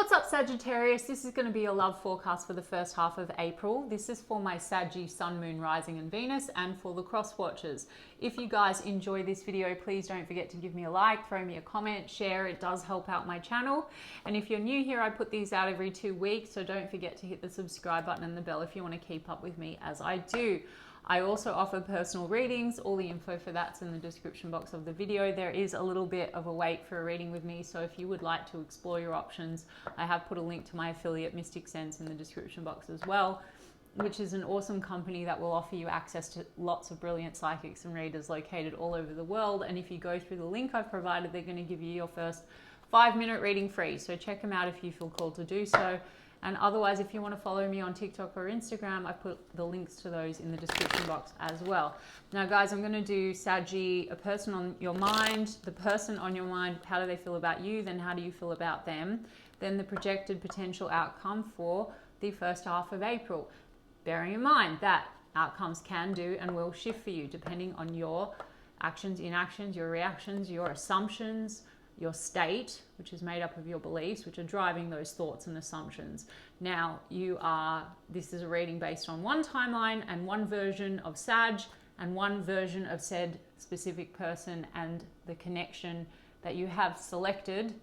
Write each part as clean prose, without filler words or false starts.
What's up, Sagittarius? This is going to be a love forecast for the first half of April. This is for my Saggy, Sun, Moon, Rising and Venus, and for the cross watchers. If you guys enjoy this video, please don't forget to give me a like, throw me a comment, share. It does help out my channel. And if you're new here, I put these out every 2 weeks, so don't forget to hit the subscribe button and the bell if you want to keep up with me as I do. I also offer personal readings. All the info for that's in the description box of the video. There is a little bit of a wait for a reading with me, so if you would like to explore your options, I have put a link to my affiliate Mystic Sense in the description box as well, which is an awesome company that will offer you access to lots of brilliant psychics and readers located all over the world. And if you go through the link I've provided, they're going to give you your first 5-minute reading free. So check them out if you feel called to do so. And otherwise, if you want to follow me on TikTok or Instagram, I put the links to those in the description box as well. Now, guys, I'm going to do Saggy, a person on your mind, the person on your mind, how do they feel about you, then how do you feel about them, then the projected potential outcome for the first half of April. Bearing in mind that outcomes can do and will shift for you depending on your actions, inactions, your reactions, your assumptions, your state, which is made up of your beliefs, which are driving those thoughts and assumptions. Now, this is a reading based on one timeline and one version of Sag and one version of said specific person and the connection that you have selected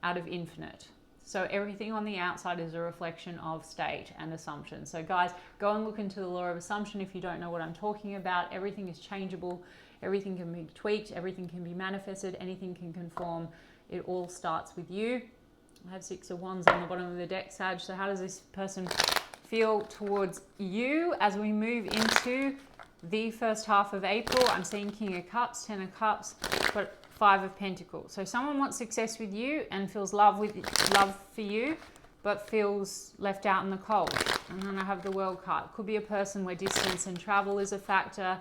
out of infinite. So everything on the outside is a reflection of state and assumption. So guys, go and look into the law of assumption if you don't know what I'm talking about. Everything is changeable. Everything can be tweaked, everything can be manifested, anything can conform. It all starts with you. I have 6 of Wands on the bottom of the deck, Sag. So how does this person feel towards you as we move into the first half of April? I'm seeing King of Cups, 10 of Cups, but 5 of Pentacles. So someone wants success with you and feels love for you, but feels left out in the cold. And then I have the World card. Could be a person where distance and travel is a factor,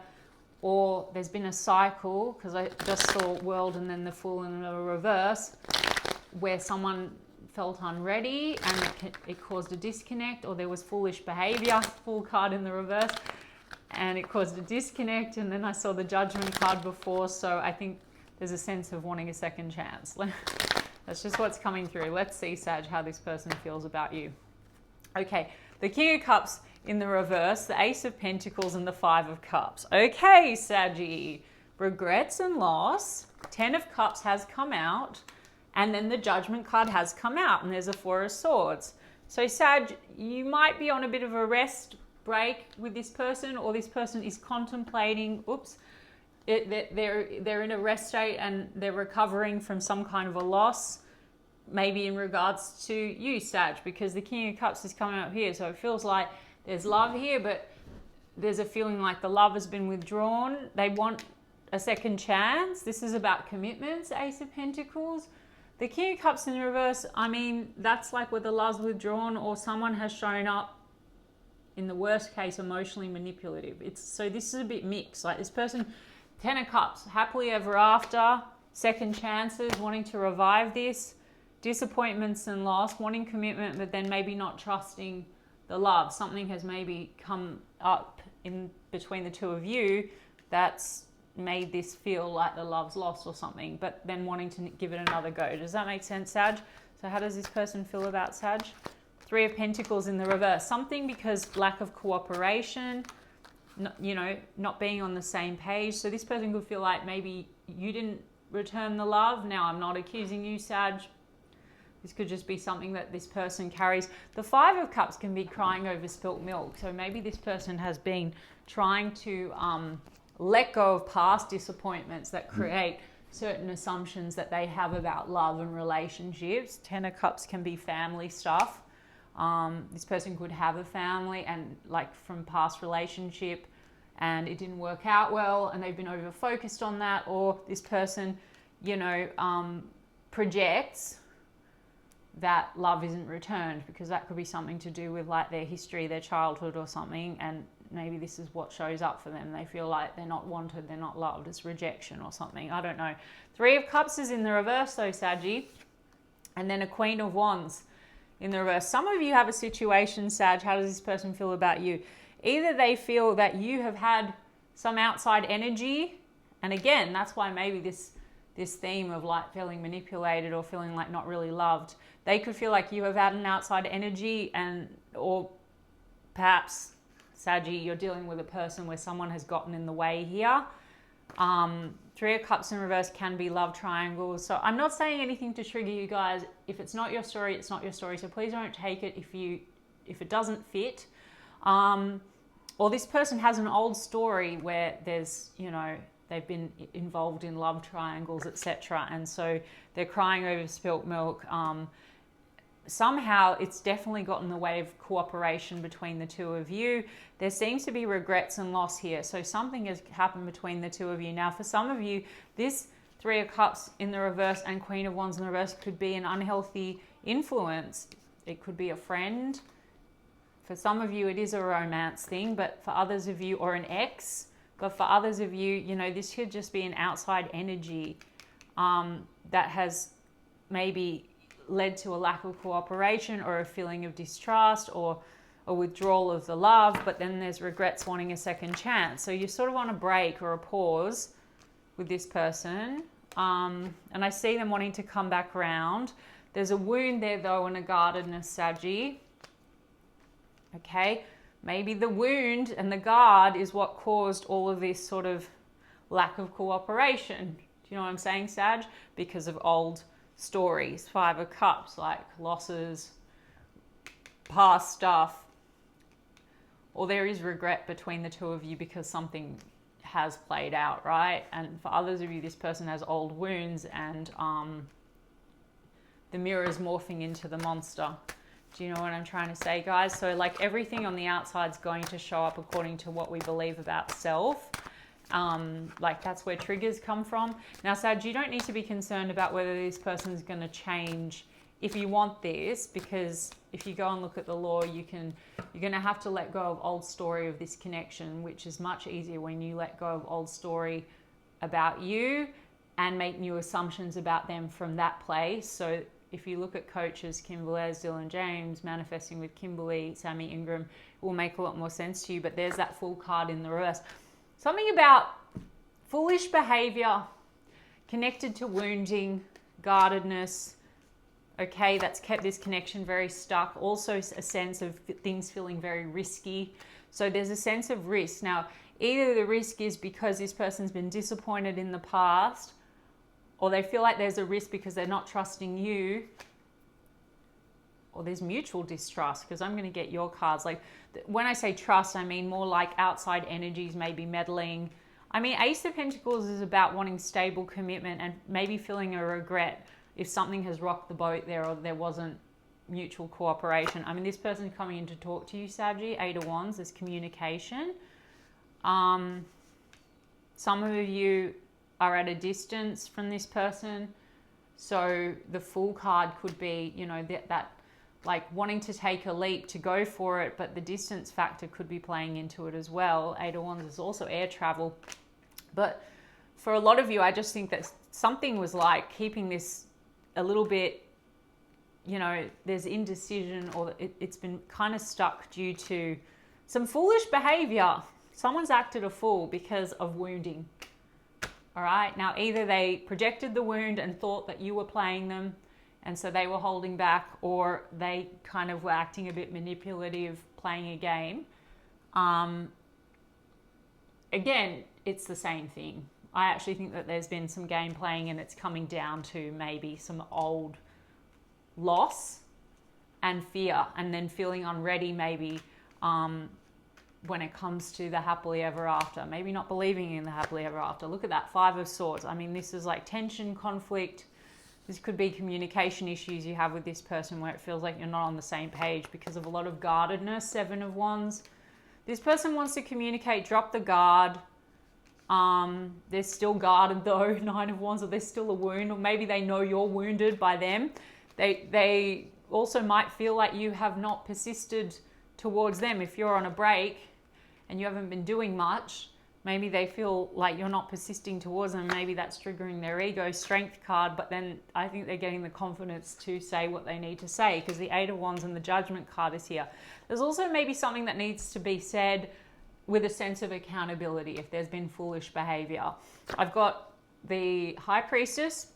or there's been a cycle, because I just saw World and then the Fool in the reverse, where someone felt unready and it caused a disconnect, or there was foolish behavior, Fool card in the reverse, and it caused a disconnect. And then I saw the Judgment card before, so I think there's a sense of wanting a second chance. That's just what's coming through. Let's see, Sag, how this person feels about you. Okay, the King of Cups in the reverse, the Ace of Pentacles and the 5 of Cups. Okay, Saggy, regrets and loss. 10 of Cups has come out, and then the Judgment card has come out, and there's a 4 of Swords. So Sag, you might be on a bit of a rest break with this person, or this person is contemplating, they're in a rest state and they're recovering from some kind of a loss, maybe in regards to you, Sag, because the King of Cups is coming up here. So it feels like there's love here, but there's a feeling like the love has been withdrawn. They want a second chance. This is about commitments, Ace of Pentacles. The King of Cups in the reverse, I mean, that's like where the love's withdrawn, or someone has shown up, in the worst case, emotionally manipulative. So this is a bit mixed. Like this person, 10 of Cups, happily ever after, second chances, wanting to revive this, disappointments and loss, wanting commitment, but then maybe not trusting the love. Something has maybe come up in between the two of you that's made this feel like the love's lost or something, but then wanting to give it another go. Does that make sense, Sag? So how does this person feel about Sag? 3 of Pentacles in the reverse. Something because lack of cooperation, not being on the same page. So this person could feel like maybe you didn't return the love. Now, I'm not accusing you, Sag. This could just be something that this person carries. The 5 of Cups can be crying over spilt milk. So maybe this person has been trying to let go of past disappointments that create certain assumptions that they have about love and relationships. 10 of Cups can be family stuff. This person could have a family and like from past relationship, and it didn't work out well and they've been over focused on that. Or this person, projects that love isn't returned, because that could be something to do with like their history, their childhood or something, and maybe this is what shows up for them. They feel like they're not wanted, they're not loved, it's rejection or something, I don't know. 3 of Cups is in the reverse though, Saggy, and then a Queen of Wands in the reverse. Some of you have a situation, Sag, how does this person feel about you? Either they feel that you have had some outside energy, and again, that's why maybe this this theme of like feeling manipulated or feeling like not really loved. They could feel like you have had an outside energy, or perhaps, Saggy, you're dealing with a person where someone has gotten in the way here. Three of Cups in reverse can be love triangles. So I'm not saying anything to trigger you guys. If it's not your story, it's not your story. So please don't take it if it doesn't fit. Or this person has an old story where there's, you know, they've been involved in love triangles, etc. And so they're crying over spilt milk. Somehow it's definitely got in the way of cooperation between the two of you. There seems to be regrets and loss here. So something has happened between the two of you. Now, for some of you, this Three of Cups in the reverse and Queen of Wands in the reverse could be an unhealthy influence. It could be a friend. For some of you, it is a romance thing, but for others of you, or an ex, but for others of you, you know, this could just be an outside energy that has maybe led to a lack of cooperation or a feeling of distrust or a withdrawal of the love, but then there's regrets, wanting a second chance. So you sort of want a break or a pause with this person. And I see them wanting to come back around. There's a wound there though, and a guardedness, Saggy. Okay, maybe the wound and the guard is what caused all of this sort of lack of cooperation. Do you know what I'm saying, Sag? Because of old stories. Five of Cups, like losses, past stuff. Or there is regret between the two of you because something has played out, right? And for others of you, this person has old wounds, and the mirror is morphing into the monster. Do you know what I'm trying to say, guys? So like everything on the outside is going to show up according to what we believe about self. Like that's where triggers come from. Now, Sag, you don't need to be concerned about whether this person is going to change if you want this, because if you go and look at the law, you're going to have to let go of old story of this connection, which is much easier when you let go of old story about you and make new assumptions about them from that place. So if you look at coaches, Kim Velez, Dylan James, manifesting with Kimberly, Sammy Ingram, it will make a lot more sense to you. But there's that Fool card in the reverse. Something about foolish behavior connected to wounding, guardedness, okay, that's kept this connection very stuck. Also a sense of things feeling very risky. So there's a sense of risk. Now, either the risk is because this person's been disappointed in the past, or they feel like there's a risk because they're not trusting you, or there's mutual distrust, because I'm going to get your cards. Like when I say trust, I mean more like outside energies maybe meddling. I mean, Ace of Pentacles is about wanting stable commitment and maybe feeling a regret if something has rocked the boat there or there wasn't mutual cooperation. I mean, this person's coming in to talk to you, Saggy. Eight of Wands, there's communication. Some of you are at a distance from this person. So the Fool card could be, you know, that like wanting to take a leap to go for it, but the distance factor could be playing into it as well. Eight of Wands is also air travel. But for a lot of you, I just think that something was like keeping this a little bit, you know, there's indecision, or it's been kind of stuck due to some foolish behavior. Someone's acted a fool because of wounding. All right. Now, either they projected the wound and thought that you were playing them, and so they were holding back, or they kind of were acting a bit manipulative, playing a game. Again, it's the same thing. I actually think that there's been some game playing, and it's coming down to maybe some old loss and fear, and then feeling unready maybe when it comes to the happily ever after. Maybe not believing in the happily ever after. Look at that, Five of Swords. I mean, this is like tension, conflict. This could be communication issues you have with this person where it feels like you're not on the same page because of a lot of guardedness. Seven of Wands. This person wants to communicate, drop the guard. They're still guarded though, Nine of Wands, or there's still a wound, or maybe they know you're wounded by them. They also might feel like you have not persisted towards them. If you're on a break and you haven't been doing much, maybe they feel like you're not persisting towards them. Maybe that's triggering their ego. Strength card, but then I think they're getting the confidence to say what they need to say, because the Eight of Wands and the Judgment card is here. There's also maybe something that needs to be said with a sense of accountability if there's been foolish behavior. I've got the High Priestess.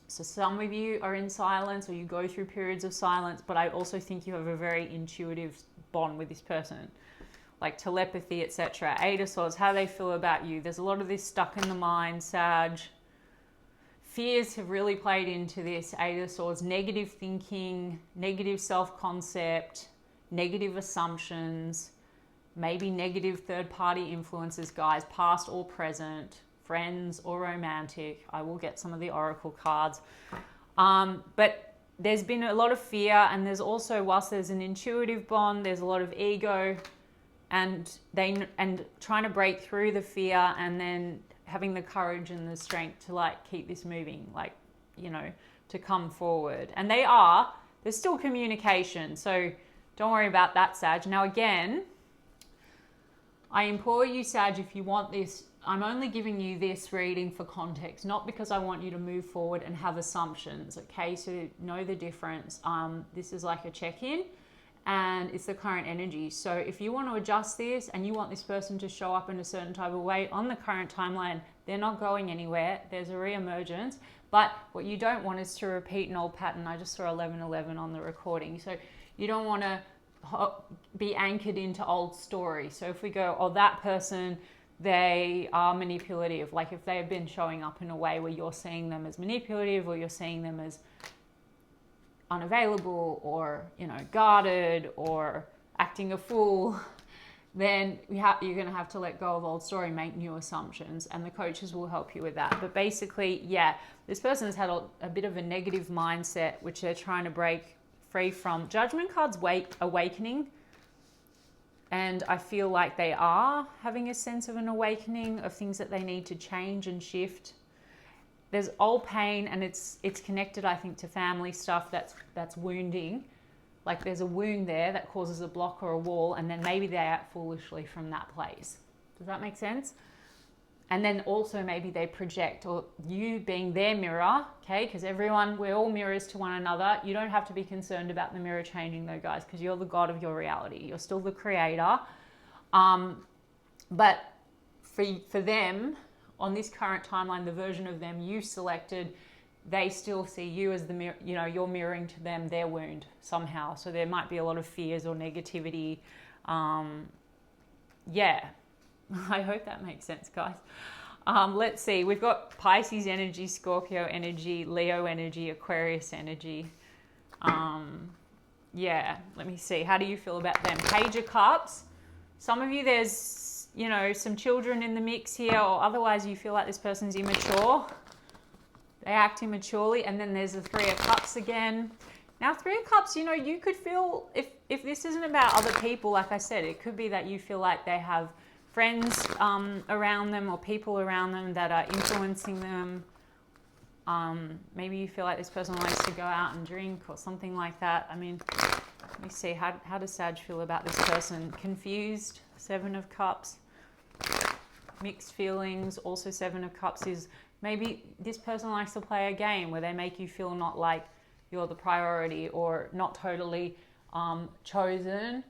So some of you are in silence or you go through periods of silence, but I also think you have a very intuitive bond with this person, like telepathy, etc. Eight of Swords, how they feel about you. There's a lot of this stuck in the mind, Sag. Fears have really played into this. Eight of Swords, negative thinking, negative self-concept, negative assumptions, maybe negative third-party influences, guys, past or present, friends or romantic. I will get some of the oracle cards. But there's been a lot of fear, and there's also, whilst there's an intuitive bond, there's a lot of ego, and trying to break through the fear, and then having the courage and the strength to like keep this moving, like, you know, to come forward. And there's still communication, so don't worry about that, Sag. Now again, I implore you, Sag, if you want this, I'm only giving you this reading for context, not because I want you to move forward and have assumptions, okay? So know the difference. This is like a check-in, and it's the current energy. So if you want to adjust this and you want this person to show up in a certain type of way on the current timeline, they're not going anywhere. There's a re-emergence. But what you don't want is to repeat an old pattern. I just saw 1111 on the recording. So you don't want to be anchored into old stories. So if we go, oh, that person, they are manipulative. Like if they have been showing up in a way where you're seeing them as manipulative, or you're seeing them as unavailable, or, you know, guarded, or acting a fool, then you're going to have to let go of old story, make new assumptions, and the coaches will help you with that. But basically, yeah, this person has had a bit of a negative mindset, which they're trying to break free from. Judgment cards, awakening, and I feel like they are having a sense of an awakening of things that they need to change and shift. There's old pain, and it's connected, I think, to family stuff that's wounding. Like there's a wound there that causes a block or a wall, and then maybe they act foolishly from that place. Does that make sense? And then also maybe they project, or you being their mirror, okay? Because we're all mirrors to one another. You don't have to be concerned about the mirror changing though, guys, because you're the god of your reality. You're still the creator. But for them, on this current timeline, the version of them you selected, they still see you as the mirror, you know, you're mirroring to them their wound somehow. So there might be a lot of fears or negativity. Yeah, I hope that makes sense, guys. Let's see, we've got Pisces energy, Scorpio energy, Leo energy, Aquarius energy. Yeah, let me see. How do you feel about them? Page of Cups. Some of you, there's, you know, some children in the mix here, or otherwise you feel like this person's immature. They act immaturely. And then there's the Three of Cups again. Now, Three of Cups, you know, you could feel, if this isn't about other people, like I said, it could be that you feel like they have friends around them, or people around them that are influencing them. Maybe you feel like this person likes to go out and drink or something like that. I mean, let me see, how does Sag feel about this person? Confused, Seven of Cups. Mixed feelings, also Seven of Cups is maybe this person likes to play a game where they make you feel not like you're the priority, or not totally chosen.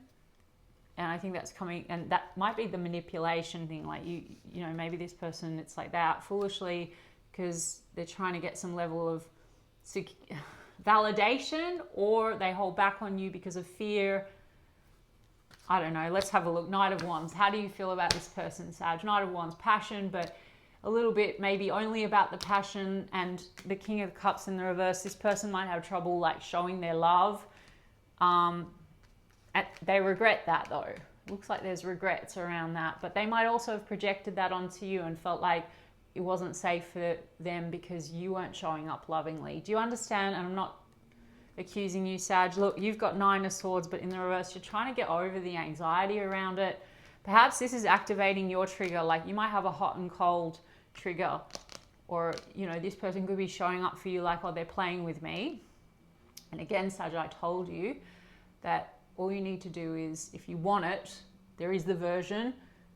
And I think that's coming, and that might be the manipulation thing. Like you know, maybe this person, it's like they act foolishly because they're trying to get some level of validation, or they hold back on you because of fear. I don't know. Let's have a look. Knight of Wands. How do you feel about this person, Sag? Knight of Wands, passion, but a little bit maybe only about the passion. And the King of Cups in the reverse. This person might have trouble like showing their love. They regret that though. Looks like there's regrets around that. But they might also have projected that onto you and felt like it wasn't safe for them because you weren't showing up lovingly. Do you understand? And I'm not accusing you, Sag. Look, you've got Nine of Swords, but in the reverse, you're trying to get over the anxiety around it. Perhaps this is activating your trigger. Like you might have a hot and cold trigger, or, you know, this person could be showing up for you like, oh, they're playing with me. And again, Sag, I told you that all you need to do is, if you want it, there is the version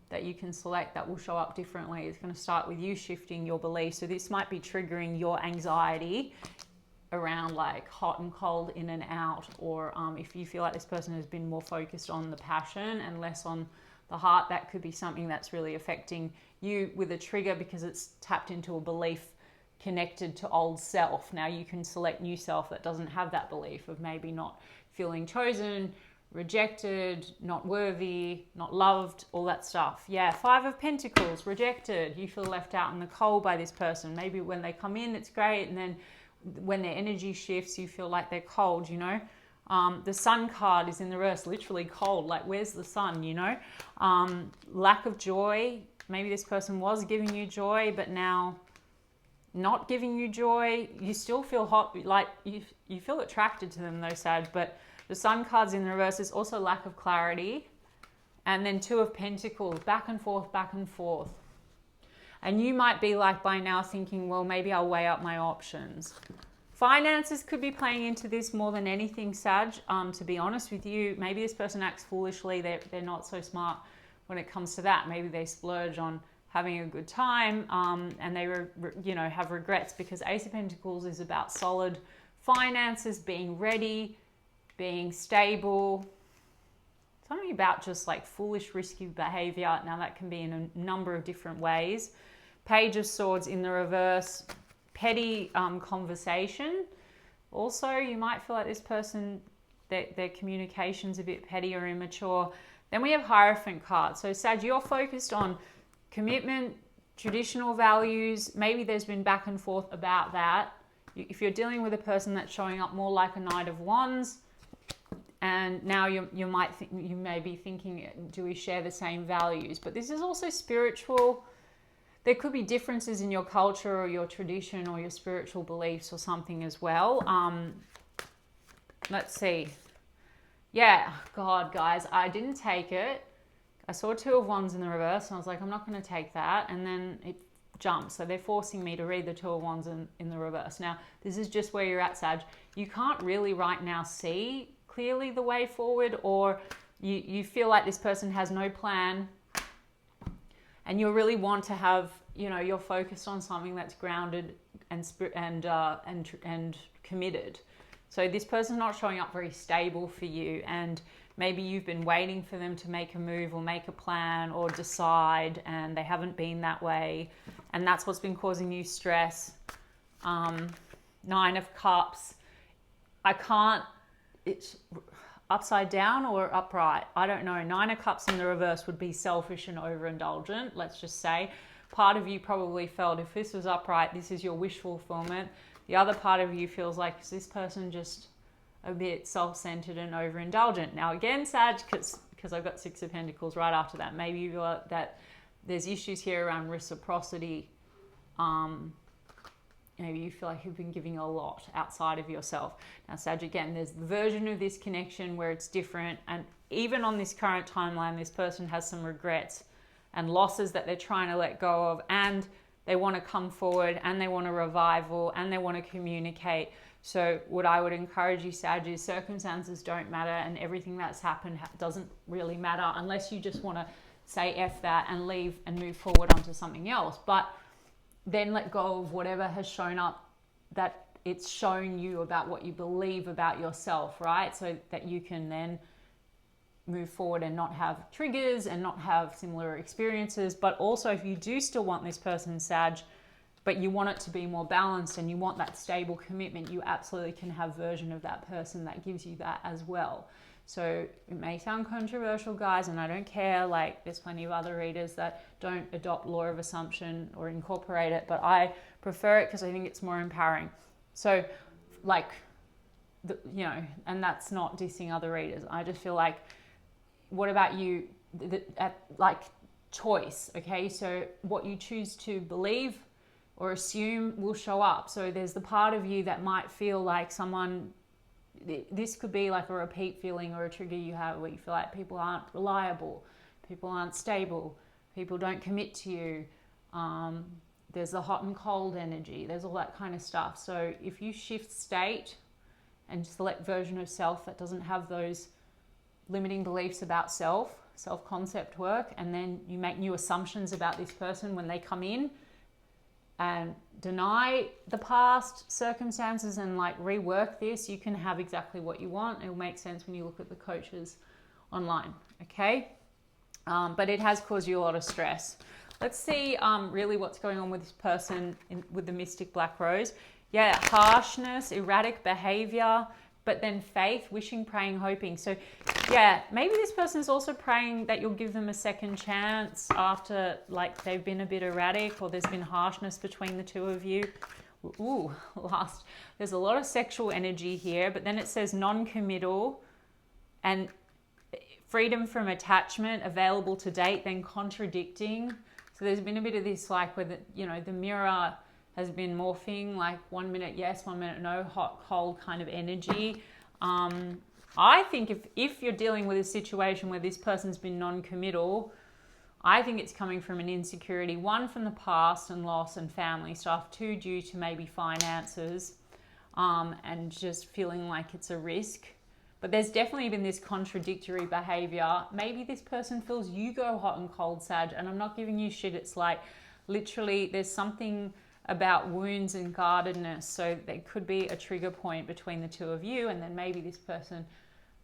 that you can select that will show up differently. It's going to start with you shifting your beliefs. So this might be triggering your anxiety around like hot and cold, in and out, or if you feel like this person has been more focused on the passion and less on the heart, that could be something that's really affecting you with a trigger because it's tapped into a belief connected to old self. Now you can select new self that doesn't have that belief of maybe not feeling chosen, rejected, not worthy, not loved, all that stuff. Yeah, 5 of Pentacles, rejected. You feel left out in the cold by this person. Maybe when they come in, it's great. And then when their energy shifts, you feel like they're cold, you know. The Sun card is in the reverse, literally cold. Like, where's the sun, you know? Lack of joy. Maybe this person was giving you joy, but now not giving you joy. You still feel hot, like you feel attracted to them though, Sag, but the Sun card's in the reverse is also lack of clarity. And then 2 of Pentacles, back and forth, back and forth. And you might be like by now thinking, well, maybe I'll weigh up my options. Finances could be playing into this more than anything, Sag. To be honest with you, maybe this person acts foolishly. They're not so smart when it comes to that. Maybe they splurge on having a good time, and they have regrets, because Ace of Pentacles is about solid finances, being ready, being stable. Something about just like foolish, risky behavior. Now that can be in a number of different ways. Page of Swords in the reverse, petty conversation. Also, you might feel like this person, their communication's a bit petty or immature. Then we have Hierophant card. So Sag, you're focused on commitment, traditional values. Maybe there's been back and forth about that. If you're dealing with a person that's showing up more like a Knight of Wands, and now you may be thinking, do we share the same values? But this is also spiritual. There could be differences in your culture or your tradition or your spiritual beliefs or something as well. Let's see. Yeah, God, guys, I didn't take it. I saw 2 of Wands in the reverse, and I was like, I'm not going to take that. And then it jumped. So they're forcing me to read the 2 of Wands in the reverse. Now, this is just where you're at, Sag. You can't really right now see clearly the way forward, or you feel like this person has no plan, and you really want to have, you're focused on something that's grounded and committed. So this person's not showing up very stable for you, and maybe you've been waiting for them to make a move or make a plan or decide, and they haven't been that way, and that's what's been causing you stress. 9 of Cups. It's upside down or upright. I don't know. 9 of Cups in the reverse would be selfish and overindulgent, let's just say. Part of you probably felt if this was upright, this is your wish fulfillment. The other part of you feels like, is this person just a bit self-centered and overindulgent? Now again, Sag, because I've got 6 of Pentacles right after that, maybe you feel that there's issues here around reciprocity. Maybe you feel like you've been giving a lot outside of yourself. Now, Sag, again, there's the version of this connection where it's different. And even on this current timeline, this person has some regrets and losses that they're trying to let go of. And they want to come forward, and they want a revival, and they want to communicate. So what I would encourage you, Sag, is circumstances don't matter, and everything that's happened doesn't really matter unless you just want to say F that and leave and move forward onto something else. But then let go of whatever has shown up that it's shown you about what you believe about yourself, right? So that you can then move forward and not have triggers and not have similar experiences. But also, if you do still want this person, Sag, but you want it to be more balanced and you want that stable commitment, you absolutely can have a version of that person that gives you that as well. So it may sound controversial, guys, and I don't care. Like, there's plenty of other readers that don't adopt law of assumption or incorporate it, but I prefer it because I think it's more empowering. So, like, and that's not dissing other readers. I just feel like, what about you? Like, choice, okay? So what you choose to believe or assume will show up. So there's the part of you that might feel like this could be like a repeat feeling or a trigger you have where you feel like people aren't reliable, people aren't stable, people don't commit to you. There's the hot and cold energy, there's all that kind of stuff. So if you shift state and select version of self that doesn't have those limiting beliefs about self-concept work, and then you make new assumptions about this person when they come in, and deny the past circumstances and like rework this, you can have exactly what you want. It'll make sense when you look at the coaches online, okay? but it has caused you a lot of stress. Let's see really what's going on with this person with the Mystic Black Rose. Yeah, harshness, erratic behavior, but then faith, wishing, praying, hoping. So yeah, maybe this person is also praying that you'll give them a second chance after like they've been a bit erratic or there's been harshness between the two of you. Ooh, there's a lot of sexual energy here, but then it says non-committal and freedom from attachment, available to date, then contradicting. So there's been a bit of this like where the mirror has been morphing, like 1 minute yes, 1 minute no, hot, cold kind of energy. I think if you're dealing with a situation where this person's been non-committal, I think it's coming from an insecurity, one from the past and loss and family stuff, two due to maybe finances and just feeling like it's a risk. But there's definitely been this contradictory behavior. Maybe this person feels you go hot and cold, Sag, and I'm not giving you shit. It's like literally there's something about wounds and guardedness. So there could be a trigger point between the two of you, and then maybe this person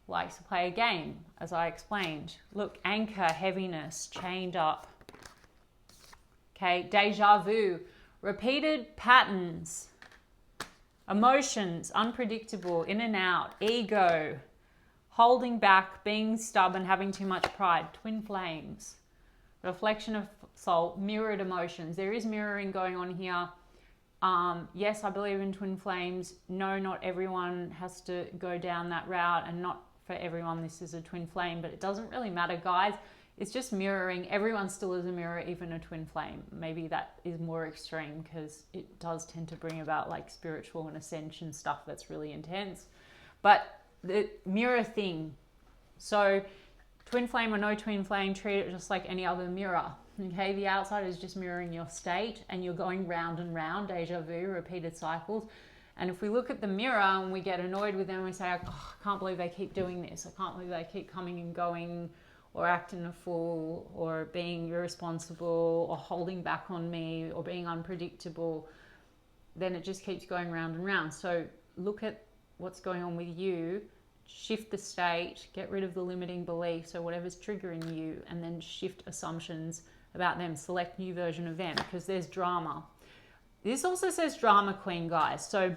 likes to play a game, as I explained. Look, anchor, heaviness, chained up. Okay, deja vu, repeated patterns, emotions, unpredictable, in and out, ego, holding back, being stubborn, having too much pride, twin flames, reflection of soul, mirrored emotions. There is mirroring going on here. Yes, I believe in twin flames. No, not everyone has to go down that route, and not for everyone this is a twin flame, but it doesn't really matter, guys. It's just mirroring. Everyone still is a mirror, even a twin flame. Maybe that is more extreme because it does tend to bring about like spiritual and ascension stuff that's really intense. But the mirror thing. So twin flame or no twin flame, treat it just like any other mirror. Okay, the outside is just mirroring your state and you're going round and round, deja vu, repeated cycles. And if we look at the mirror and we get annoyed with them and we say, oh, I can't believe they keep doing this. I can't believe they keep coming and going, or acting a fool, or being irresponsible, or holding back on me, or being unpredictable, then it just keeps going round and round. So look at what's going on with you, shift the state, get rid of the limiting beliefs, so whatever's triggering you, and then shift assumptions about them, select new version of them, because there's drama. This also says drama queen, guys. So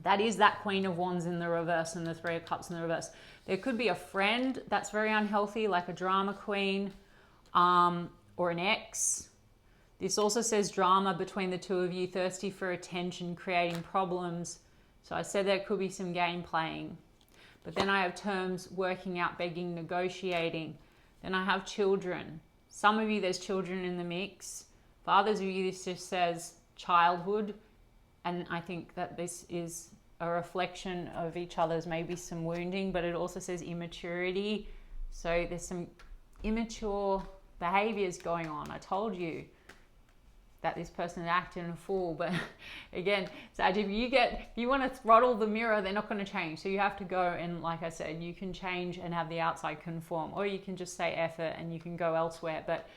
that is that Queen of Wands in the reverse and the Three of Cups in the reverse. There could be a friend that's very unhealthy, like a drama queen, or an ex. This also says drama between the two of you, thirsty for attention, creating problems. So I said there could be some game playing. But then I have terms working out, begging, negotiating. Then I have children. Some of you, there's children in the mix. For others of you, this just says childhood. And I think that this is a reflection of each other's, maybe some wounding, but it also says immaturity. So there's some immature behaviors going on. I told you that this person is acting a fool, but again, Sag, if you want to throttle the mirror, they're not going to change. So you have to go and, like I said, you can change and have the outside conform, or you can just say effort and you can go elsewhere. But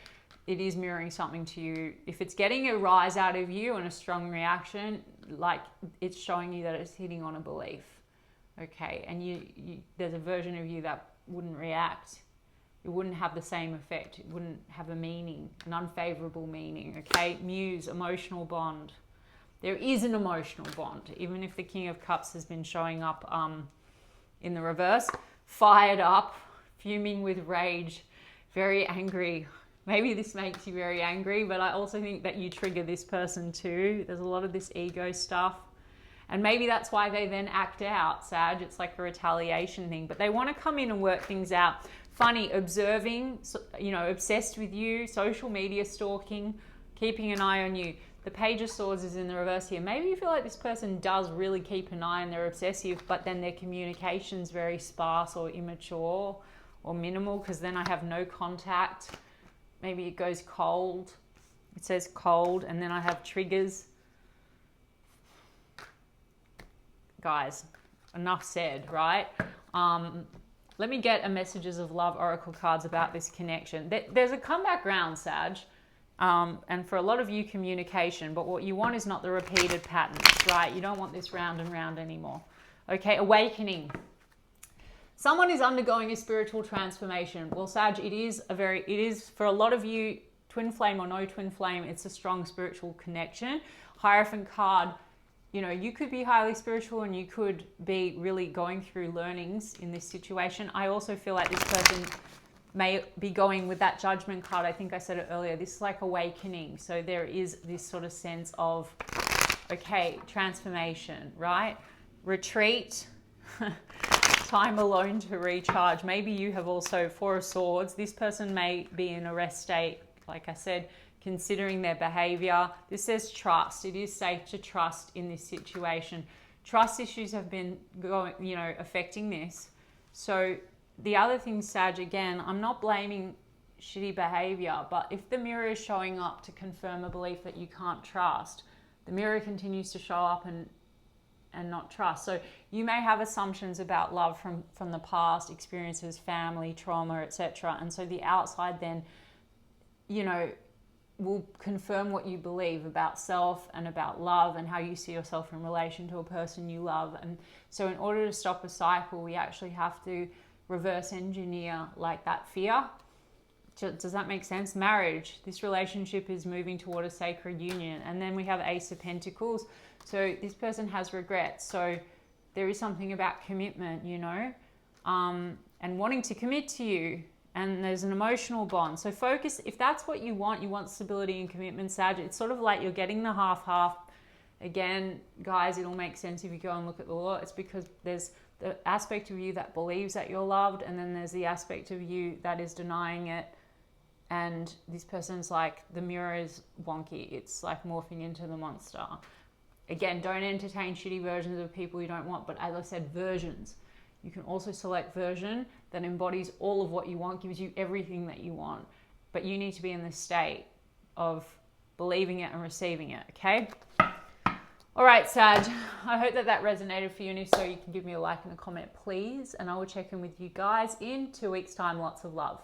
it is mirroring something to you. If it's getting a rise out of you and a strong reaction, like it's showing you that it's hitting on a belief. Okay, and you there's a version of you that wouldn't react. It wouldn't have the same effect. It wouldn't have a meaning, an unfavorable meaning. Okay, Muse, emotional bond. There is an emotional bond, even if the King of Cups has been showing up in the reverse, fired up, fuming with rage, very angry. Maybe this makes you very angry, but I also think that you trigger this person too. There's a lot of this ego stuff. And maybe that's why they then act out, Sag. It's like a retaliation thing. But they want to come in and work things out. Funny, observing, obsessed with you, social media stalking, keeping an eye on you. The Page of Swords is in the reverse here. Maybe you feel like this person does really keep an eye and they're obsessive, but then their communication's very sparse or immature or minimal, because then I have no contact. Maybe it goes cold. It says cold, and then I have triggers. Guys, enough said, right? Let me get a Messages of Love Oracle cards about this connection. There's a comeback round, Sag. And for a lot of you, communication. But what you want is not the repeated patterns, right? You don't want this round and round anymore. Okay, awakening. Someone is undergoing a spiritual transformation. Well, Sag, it is for a lot of you, twin flame or no twin flame, it's a strong spiritual connection. Hierophant card, you know, you could be highly spiritual and you could be really going through learnings in this situation. I also feel like this person may be going with that Judgment card. I think I said it earlier. This is like awakening. So there is this sort of sense of, okay, transformation, right? Retreat, time alone to recharge. Maybe you have also Four of Swords. This person may be in a rest state, like I said, considering their behavior. This says trust. It is safe to trust in this situation. Trust issues have been going, you know, affecting this. So the other thing, Sag, again, I'm not blaming shitty behavior, but if the mirror is showing up to confirm a belief that you can't trust, the mirror continues to show up and not trust. So you may have assumptions about love from the past, experiences, family, trauma, etc. And so the outside then, you know, will confirm what you believe about self and about love and how you see yourself in relation to a person you love. And so in order to stop a cycle, we actually have to reverse engineer like that fear. Does that make sense? Marriage, this relationship is moving toward a sacred union. And then we have Ace of Pentacles. So this person has regrets. So there is something about commitment, you know, and wanting to commit to you. And there's an emotional bond. So focus, if that's what you want stability and commitment, Sag. It's sort of like you're getting the half-half. Again, guys, it'll make sense if you go and look at the law. It's because there's the aspect of you that believes that you're loved, and then there's the aspect of you that is denying it. And this person's like, the mirror is wonky. It's like morphing into the monster. Again, don't entertain shitty versions of people you don't want. But as I said, versions. You can also select version that embodies all of what you want, gives you everything that you want. But you need to be in the state of believing it and receiving it, okay? All right, Sag, I hope that resonated for you. And if so, you can give me a like and a comment, please. And I will check in with you guys in 2 weeks' time. Lots of love.